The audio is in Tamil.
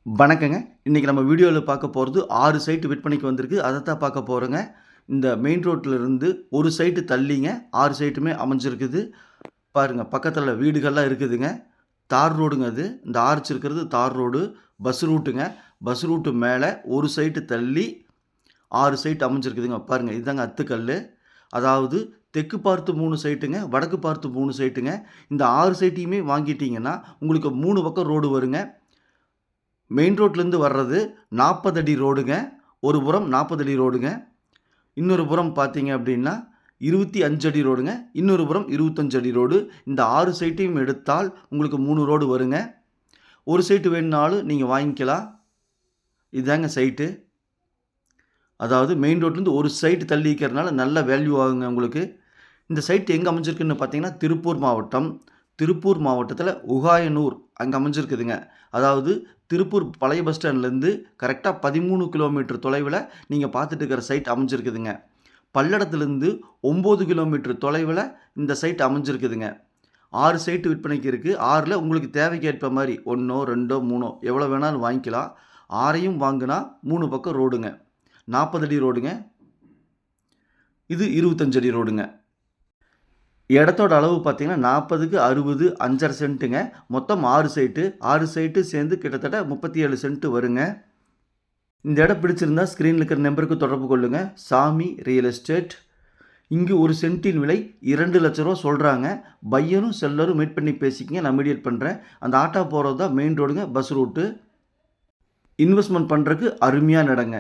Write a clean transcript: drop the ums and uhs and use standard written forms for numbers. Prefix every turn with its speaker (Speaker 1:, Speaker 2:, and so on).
Speaker 1: வணக்கங்க. இன்னைக்கு நம்ம வீடியோல பார்க்க போறது 6 சைட் விற்பனைக்கு வந்திருக்கு. அதத்தான் பார்க்க போறோங்க. இந்த மெயின் ரோட்ல இருந்து ஒரு சைட் தள்ளிங்க 6 சைட்டுமே அமைஞ்சிருக்குது. பாருங்க பக்கத்துல வீடுகள்லாம் இருக்குதுங்க. தார் ரோடுங்க அது. இந்த ஆர்ச் இருக்கிறது தார் ரோடு. பஸ் ரூட்டுங்க. பஸ் ரூட்டு மேல ஒரு சைட் தள்ளி 6 சைட் அமைஞ்சிருக்குதுங்க. பாருங்க இதுதாங்க அத்துக்கல்லு. அதாவது தெற்கு பார்த்து 3 சைட்டுங்க, வடக்கு பார்த்து 3 சைட்டுங்க. இந்த 6 சைட்டையுமே வாங்கிட்டீங்கன்னா, உங்களுக்கு 3 பக்கம் ரோடு வருங்க. மெயின் ரோட்லேருந்து வர்றது 40 அடி ரோடுங்க. ஒரு புறம் 40 அடி ரோடுங்க. இன்னொரு புறம் பார்த்தீங்க அப்படின்னா 25 அடி ரோடுங்க. இன்னொரு புறம் 25 அடி ரோடு. இந்த 6 சைட்டையும் எடுத்தால் உங்களுக்கு 3 ரோடு வருங்க. ஒரு சைட்டு வேணுனாலும் நீங்கள் வாங்கிக்கலாம். இதாங்க சைட்டு. அதாவது மெயின் ரோட்லேருந்து ஒரு சைட்டு தள்ளி இருக்கிறதுனால நல்ல வேல்யூ ஆகுங்க உங்களுக்கு. இந்த சைட் எங்கே அமைஞ்சிருக்குன்னு பார்த்தீங்கன்னா திருப்பூர் மாவட்டம். திருப்பூர் மாவட்டத்தில் உகாயனூர் அங்கே அமைஞ்சிருக்குதுங்க. அதாவது திருப்பூர் பழைய பஸ் ஸ்டாண்ட்லேருந்து கரெக்டாக 13 கிலோமீட்டர் தொலைவில் நீங்கள் பார்த்துட்டு இருக்கிற சைட் அமைஞ்சிருக்குதுங்க. பல்லடத்துலேருந்து 9 கிலோமீட்டர் தொலைவில் இந்த சைட் அமைஞ்சிருக்குதுங்க. 6 சைட்டு விற்பனைக்கு இருக்குது. 6ல் உங்களுக்கு தேவைக்கு ஏற்ப மாதிரி 1ஓ 2ஓ 3ஓ எவ்வளோ வேணாலும் வாங்கிக்கலாம். 6ஐயும் வாங்கினா 3 பக்கம் ரோடுங்க. 40 அடி ரோடுங்க. இது 25 அடி ரோடுங்க. இடத்தோட அளவு பார்த்தீங்கன்னா 40க்கு 60 5.5 சென்ட்டுங்க. மொத்தம் 6 சைட்டு. 6 சைட்டு சேர்ந்து கிட்டத்தட்ட 37 சென்ட் வருங்க. இந்த இடம் பிடிச்சிருந்தா ஸ்க்ரீனில் இருக்கிற நம்பருக்கு தொடர்பு கொள்ளுங்க. சாமி ரியல் எஸ்டேட். இங்கு ஒரு சென்ட்டின் விலை 2 லட்ச ரூபா சொல்கிறாங்க. பையரும் செல்லரும் மீட் பண்ணி பேசிக்கிங்க. நான் மீடியேட் பண்ணுறேன். அந்த ஆட்டோ போகிறது தான் மெயின் ரோடுங்க, பஸ் ரூட்டு. இன்வெஸ்ட்மெண்ட் பண்ணுறதுக்கு அருமையான இடங்க.